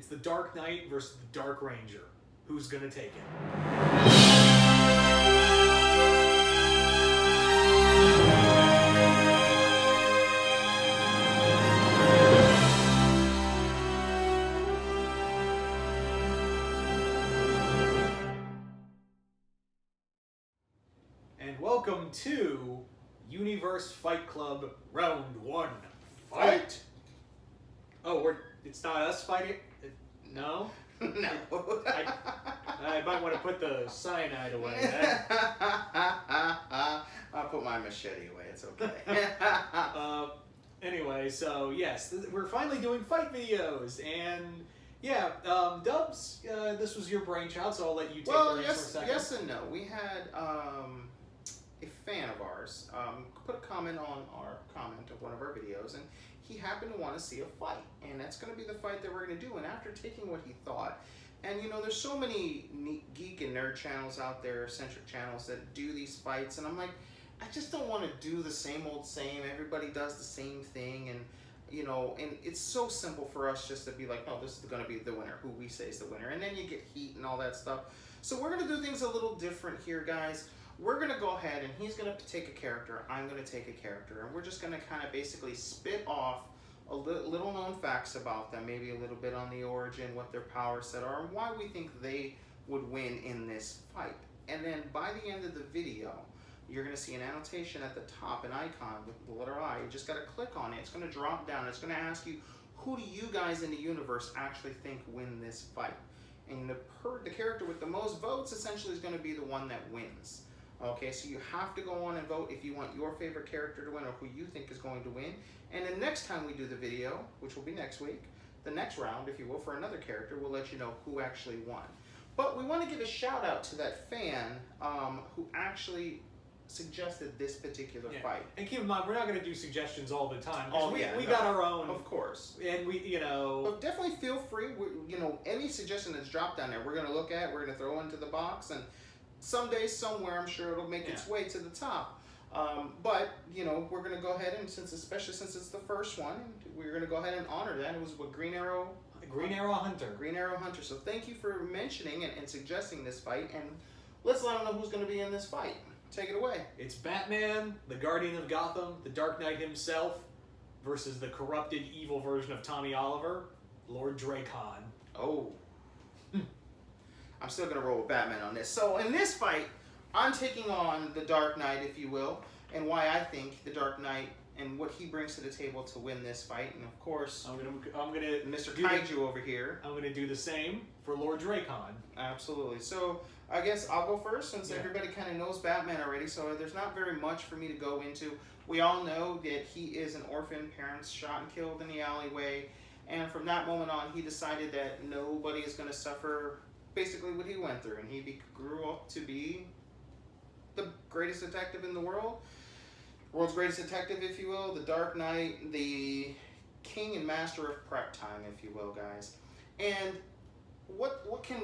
It's the Dark Knight versus the Dark Ranger. Who's gonna take it? And welcome to YOUniversal Fight Club Round 1. Fight! Oh, it's not us fighting? No? No. I might want to put the cyanide away. I'll put my machete away, it's okay. Anyway, so yes, we're finally doing fight videos, and yeah, Dubbs, this was your brainchild, so I'll let you take the reins for a second. Yes and no. We had a fan of ours put a comment on our comment of one of our videos, and he happened to want to see a fight, and that's going to be the fight that we're going to do. And after taking what he thought, and you know, there's so many geek and nerd channels out there, centric channels that do these fights, and I'm like, I just don't want to do the same old same. Everybody does the same thing, and you know, and it's so simple for us just to be like, no, this is going to be the winner, who we say is the winner, and then you get heat and all that stuff. So we're going to do things a little different here, guys. We're going to go ahead, and he's going to take a character, I'm going to take a character, and we're just going to kind of basically spit off a little known facts about them, maybe a little bit on the origin, what their power set are, and why we think they would win in this fight. And then by the end of the video, you're going to see an annotation at the top, an icon with the letter I. You just got to click on it. It's going to drop down. It's going to ask you, who do you guys in the universe actually think win this fight? And the character with the most votes essentially is going to be the one that wins. Okay, so you have to go on and vote if you want your favorite character to win or who you think is going to win. And the next time we do the video, which will be next week, the next round, if you will, for another character, we'll let you know who actually won. But we want to give a shout out to that fan who actually suggested this particular fight. And keep in mind, we're not going to do suggestions all the time. We No, got our own. Of course. And we, you know. But definitely feel free, you know, any suggestion that's dropped down there, we're going to look at, we're going to throw into the box, and someday, somewhere, I'm sure it'll make its way to the top. But, you know, we're going to go ahead and, especially since it's the first one, we're going to go ahead and honor that. It was what, Green Arrow Hunter. Green Arrow Hunter. So thank you for mentioning and suggesting this fight, and let's let them know who's going to be in this fight. Take it away. It's Batman, the Guardian of Gotham, the Dark Knight himself, versus the corrupted, evil version of Tommy Oliver, Lord Drakkon. Oh. I'm still going to roll with Batman on this. So in this fight, I'm taking on the Dark Knight, if you will, and why I think the Dark Knight and what he brings to the table to win this fight. And of course, I'm gonna Mr. Kaiju over here. I'm gonna do the same for Lord Drakkon. Absolutely. So I guess I'll go first since everybody kind of knows Batman already. So there's not very much for me to go into. We all know that he is an orphan, parents shot and killed in the alleyway, and from that moment on, he decided that nobody is going to suffer basically what he went through, and he grew up to be the greatest detective in the world's greatest detective, if you will, the Dark Knight, the king and master of prep time, if you will, guys. And what can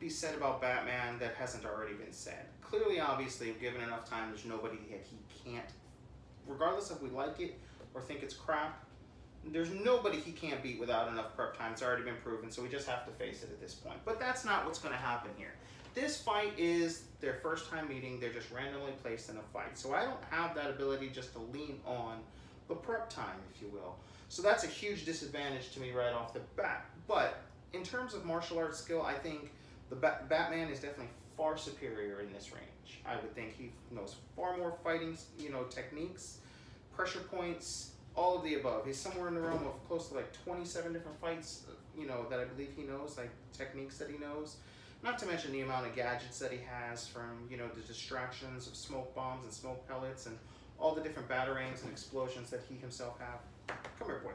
be said about Batman that hasn't already been said? Clearly, obviously, if given enough time, there's nobody that he can't, regardless if we like it or think it's crap, there's nobody he can't beat without enough prep time. It's already been proven, so we just have to face it at this point. But that's not what's going to happen here. This fight is their first time meeting. They're just randomly placed in a fight. So I don't have that ability just to lean on the prep time, if you will. So that's a huge disadvantage to me right off the bat. But in terms of martial arts skill, I think the Batman is definitely far superior in this range. I would think he knows far more fighting, you know, techniques, pressure points, all of the above. He's somewhere in the realm of close to like 27 different fights, you know, that I believe he knows, like techniques that he knows. Not to mention the amount of gadgets that he has, from, you know, the distractions of smoke bombs and smoke pellets and all the different batarangs and explosions that he himself have. Come here, boy.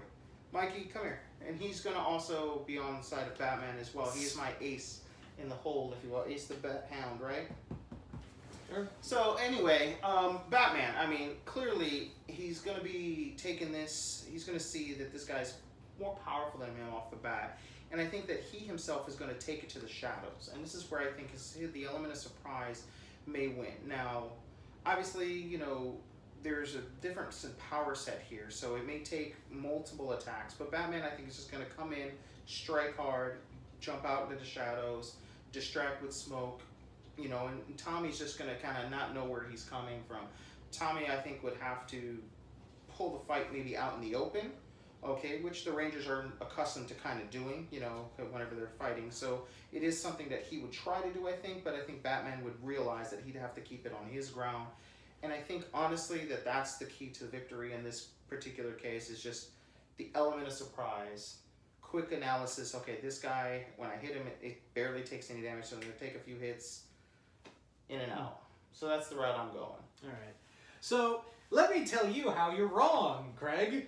Mikey, come here. And he's going to also be on the side of Batman as well. He is my ace in the hole, if you will. Ace the Bat-Hound, right? Sure. So anyway, Batman, I mean, clearly he's going to be taking this, he's going to see that this guy's more powerful than him off the bat. And I think that he himself is going to take it to the shadows. And this is where I think the element of surprise may win. Now, obviously, you know, there's a difference in power set here, so it may take multiple attacks. But Batman, I think, is just going to come in, strike hard, jump out into the shadows, distract with smoke, you know, and Tommy's just going to kind of not know where he's coming from. Tommy, I think, would have to pull the fight maybe out in the open, okay, which the Rangers are accustomed to kind of doing, you know, whenever they're fighting. So it is something that he would try to do, I think, but I think Batman would realize that he'd have to keep it on his ground. And I think, honestly, that that's the key to victory in this particular case, is just the element of surprise, quick analysis. Okay, this guy, when I hit him, it barely takes any damage, so I'm going to take a few hits, in and out. So that's the route I'm going. All right. So let me tell you how you're wrong, Craig.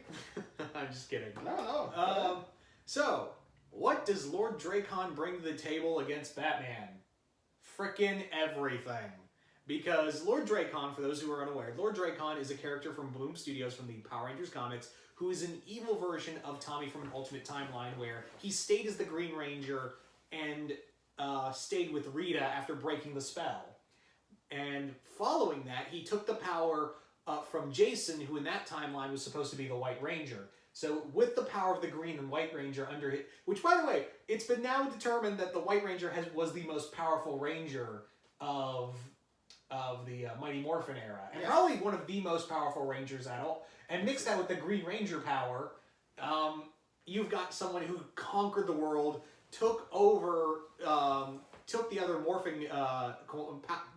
I'm just kidding. No. So, what does Lord Drakkon bring to the table against Batman? Frickin' everything. Because Lord Drakkon, for those who are unaware, Lord Drakkon is a character from Boom Studios from the Power Rangers comics, who is an evil version of Tommy from an alternate timeline, where he stayed as the Green Ranger and stayed with Rita after breaking the spell. And following that, he took the power from Jason, who in that timeline was supposed to be the White Ranger. So with the power of the Green and White Ranger under it, which, by the way, it's been now determined that the White Ranger was the most powerful Ranger of the Mighty Morphin era, and probably one of the most powerful Rangers at all. And mix that with the Green Ranger power, you've got someone who conquered the world, took over, took the other morphing,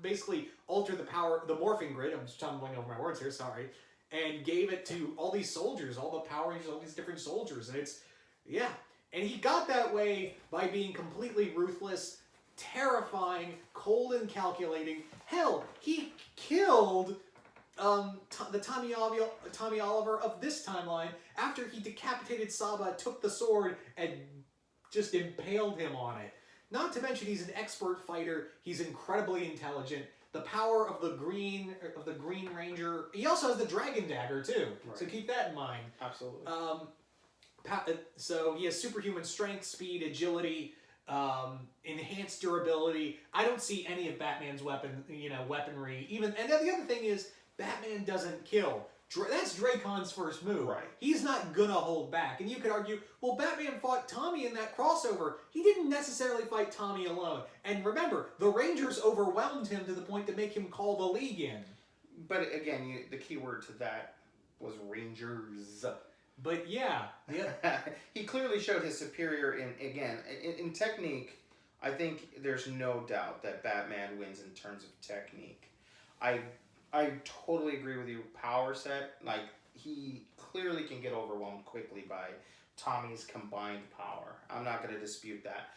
basically altered the power, the morphing grid, I'm stumbling over my words here, sorry, and gave it to all these soldiers, all the Power Rangers, all these different soldiers, and it's, yeah. And he got that way by being completely ruthless, terrifying, cold and calculating. Hell, he killed the Tommy Oliver of this timeline after he decapitated Saba, took the sword, and just impaled him on it. Not to mention he's an expert fighter. He's incredibly intelligent. The power of the Green Ranger. He also has the Dragon Dagger too. Right. So keep that in mind. Absolutely. So he has superhuman strength, speed, agility, enhanced durability. I don't see any of Batman's weaponry. Even, and then the other thing is, Batman doesn't kill. That's Drakkon's first move. Right. He's not gonna hold back. And you could argue, well, Batman fought Tommy in that crossover. He didn't necessarily fight Tommy alone. And remember, the Rangers overwhelmed him to the point to make him call the League in. But again, the key word to that was Rangers. But yeah. He clearly showed his superior in technique. I think there's no doubt that Batman wins in terms of technique. I totally agree with you. Power set, like, he clearly can get overwhelmed quickly by Tommy's combined power. I'm not going to dispute that.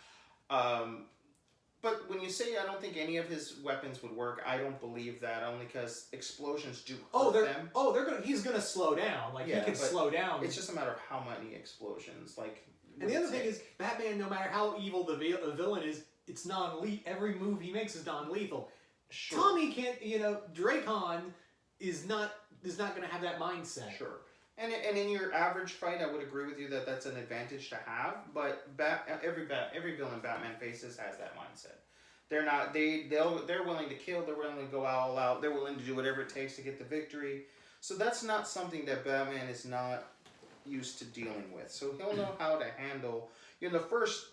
But when you say I don't think any of his weapons would work, I don't believe that, only because explosions do hurt them. He's going to slow down. Like, he can slow down. It's just a matter of how many explosions. Like, and the other thing is, Batman, no matter how evil the villain is, it's non-lethal. Every move he makes is non-lethal. Sure. Tommy can't, Drakkon is not going to have that mindset. Sure. And in your average fight, I would agree with you that that's an advantage to have. But every villain Batman faces has that mindset. They're willing to kill. They're willing to go all out. They're willing to do whatever it takes to get the victory. So that's not something that Batman is not used to dealing with. So he'll know how to handle. The first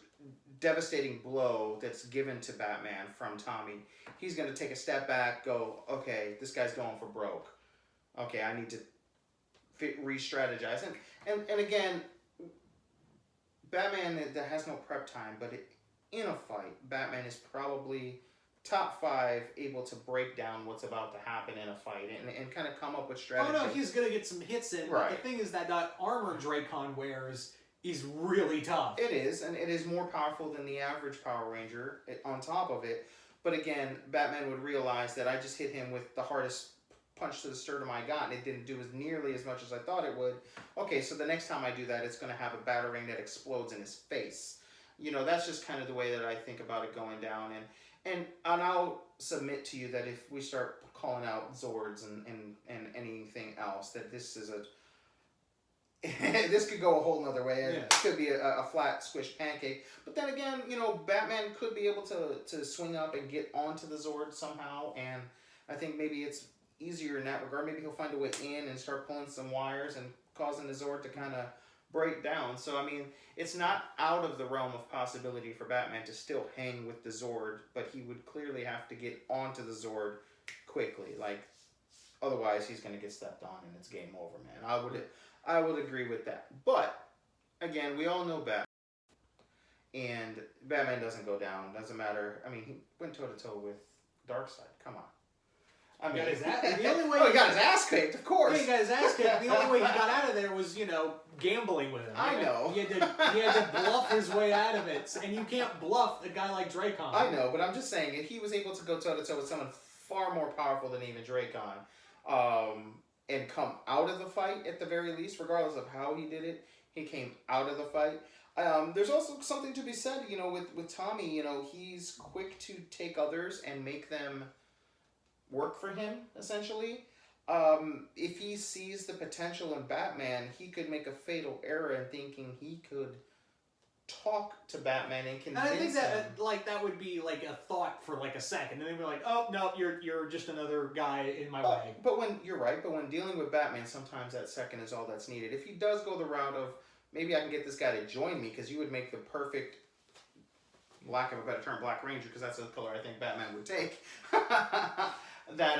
devastating blow that's given to Batman from Tommy, he's going to take a step back, go, okay, this guy's going for broke. Okay, I need to re-strategize. And again, Batman that has no prep time, but in a fight, Batman is probably top 5 able to break down what's about to happen in a fight and kind of come up with strategy. Oh no, he's going to get some hits in. Right. But the thing is that armor Drakkon wears is really tough. It is, and it is more powerful than the average Power Ranger on top of it. But again, Batman would realize that I just hit him with the hardest punch to the sternum I got, and it didn't do nearly as much as I thought it would. Okay, so the next time I do that, it's going to have a batarang that explodes in his face. That's just kind of the way that I think about it going down. And I'll submit to you that if we start calling out Zords and anything else, that this is this could go a whole nother way. It could be a flat squished pancake. But then again, Batman could be able to swing up and get onto the Zord somehow. And I think maybe it's easier in that regard. Maybe he'll find a way in and start pulling some wires and causing the Zord to kind of break down. So I mean, it's not out of the realm of possibility for Batman to still hang with the Zord, but he would clearly have to get onto the Zord quickly. Like, otherwise he's going to get stepped on and it's game over, man. I would agree with that. But again, we all know Batman. And Batman doesn't go down. Doesn't matter. I mean, he went toe to toe with Darkseid. Come on. I mean, the only way he got his ass kicked, of course. Yeah, he got his ass kicked. The only way he got out of there was, gambling with him. I know. He had to bluff his way out of it, and you can't bluff a guy like Drakkon. I know, but I'm just saying, if he was able to go toe to toe with someone far more powerful than even Drakkon, and come out of the fight at the very least, regardless of how he did it, he came out of the fight. There's also something to be said, with Tommy. He's quick to take others and make them work for him, essentially. If he sees the potential in Batman, he could make a fatal error in thinking he could talk to Batman and convince him. I think that would be like a thought for like a second, and then we're like, oh no, you're just another guy in my way. But when you're right, but when dealing with Batman, sometimes that second is all that's needed. If he does go the route of maybe I can get this guy to join me, because you would make the perfect, lack of a better term, Black Ranger, because that's the color I think Batman would take. That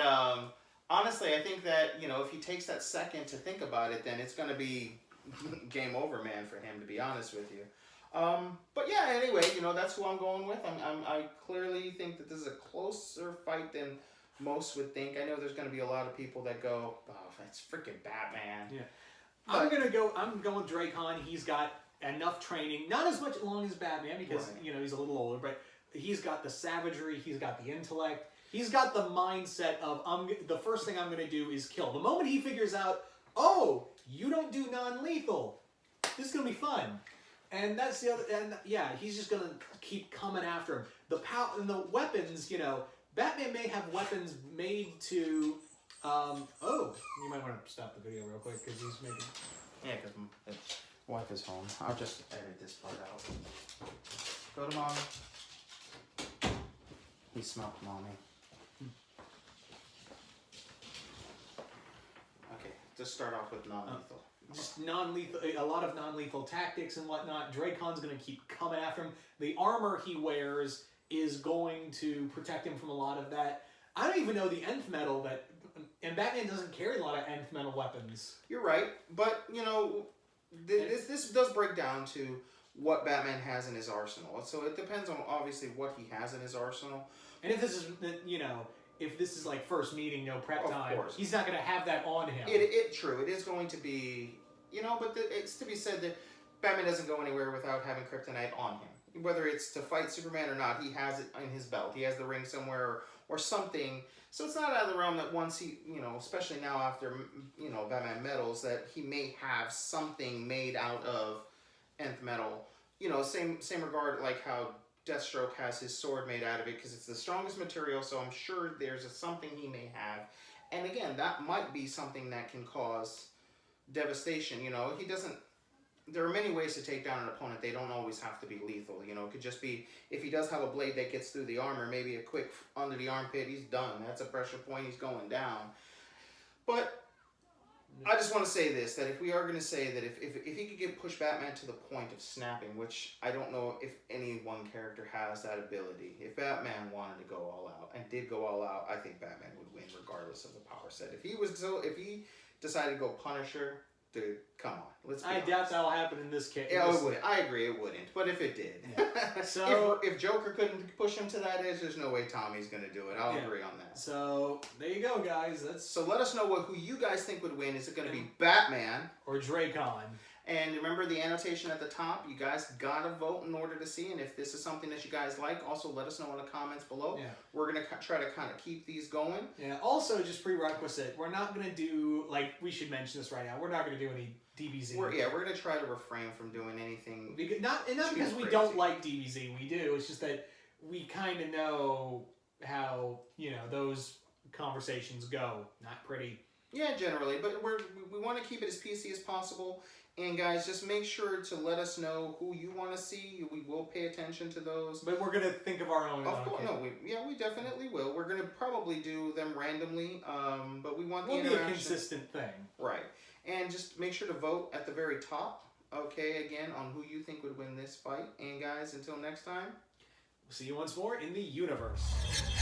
honestly, I think that if he takes that second to think about it, then it's going to be game over, man, for him, to be honest with you. But yeah, anyway, that's who I'm going with. I clearly think that this is a closer fight than most would think. I know there's going to be a lot of people that go, oh, that's freaking Batman. Yeah. I'm going Drakkon. He's got enough training, not as much long as Batman, because he's a little older, but he's got the savagery, he's got the intellect, he's got the mindset of the first thing I'm going to do is kill. The moment he figures out, oh, you don't do non-lethal, this is going to be fun. And that's the other, and yeah, he's just going to keep coming after him. The power and the weapons, Batman may have weapons made to, oh, you might want to stop the video real quick because he's making... Yeah, because his wife is home. I'll just edit this part out. Go to Mommy. He smelled Mommy. Okay, just start off with non-lethal. Just non-lethal, a lot of non-lethal tactics and whatnot. Drakkon's going to keep coming after him. The armor he wears is going to protect him from a lot of that. I don't even know the nth metal that... And Batman doesn't carry a lot of nth metal weapons. You're right, but, this does break down to what Batman has in his arsenal. So it depends on, obviously, what he has in his arsenal. And if this is, if this is like first meeting, no prep time, course. He's not going to have that on him. True, it is going to be, but it's to be said that Batman doesn't go anywhere without having kryptonite on him. Whether it's to fight Superman or not, he has it in his belt. He has the ring somewhere or something. So it's not out of the realm that once he, especially now after, Batman medals, that he may have something made out of nth metal. Same regard like how Deathstroke has his sword made out of it because it's the strongest material, so I'm sure there's something he may have. And again, that might be something that can cause devastation. He doesn't... There are many ways to take down an opponent. They don't always have to be lethal. It could just be, if he does have a blade that gets through the armor, maybe a quick under the armpit, he's done. That's a pressure point, he's going down. But I just want to say this, that if we are going to say that if he could push Batman to the point of snapping, which I don't know if any one character has that ability. If Batman wanted to go all out, and did go all out, I think Batman would win regardless of the power set. If he decided to go Punisher... Dude, come on. Let's be honest. doubt that'll happen in this case. Yeah, it wouldn't. I agree, it wouldn't. But if it did, yeah. So if Joker couldn't push him to that edge, there's no way Tommy's gonna do it. I'll agree on that. So there you go, guys. So let us know who you guys think would win. Is it gonna be Batman or Drakkon? And remember the annotation at the top. You guys gotta vote in order to see. And if this is something that you guys like, also let us know in the comments below. Yeah. We're gonna try to kind of keep these going. Yeah. Also, just prerequisite. We're not gonna do we should mention this right now. We're not gonna do any DBZ. We're gonna try to refrain from doing anything. Not because we don't like DBZ. We do. It's just that we kind of know how those conversations go. Not pretty. Yeah, generally, but we want to keep it as PC as possible. And guys, just make sure to let us know who you want to see. We will pay attention to those. But we're gonna think of our own. Of course, no, we definitely will. We're gonna probably do them randomly, but we want the interaction. Be a consistent thing, right? And just make sure to vote at the very top. okay, again, on who you think would win this fight. And guys, until next time. See you once more in the universe.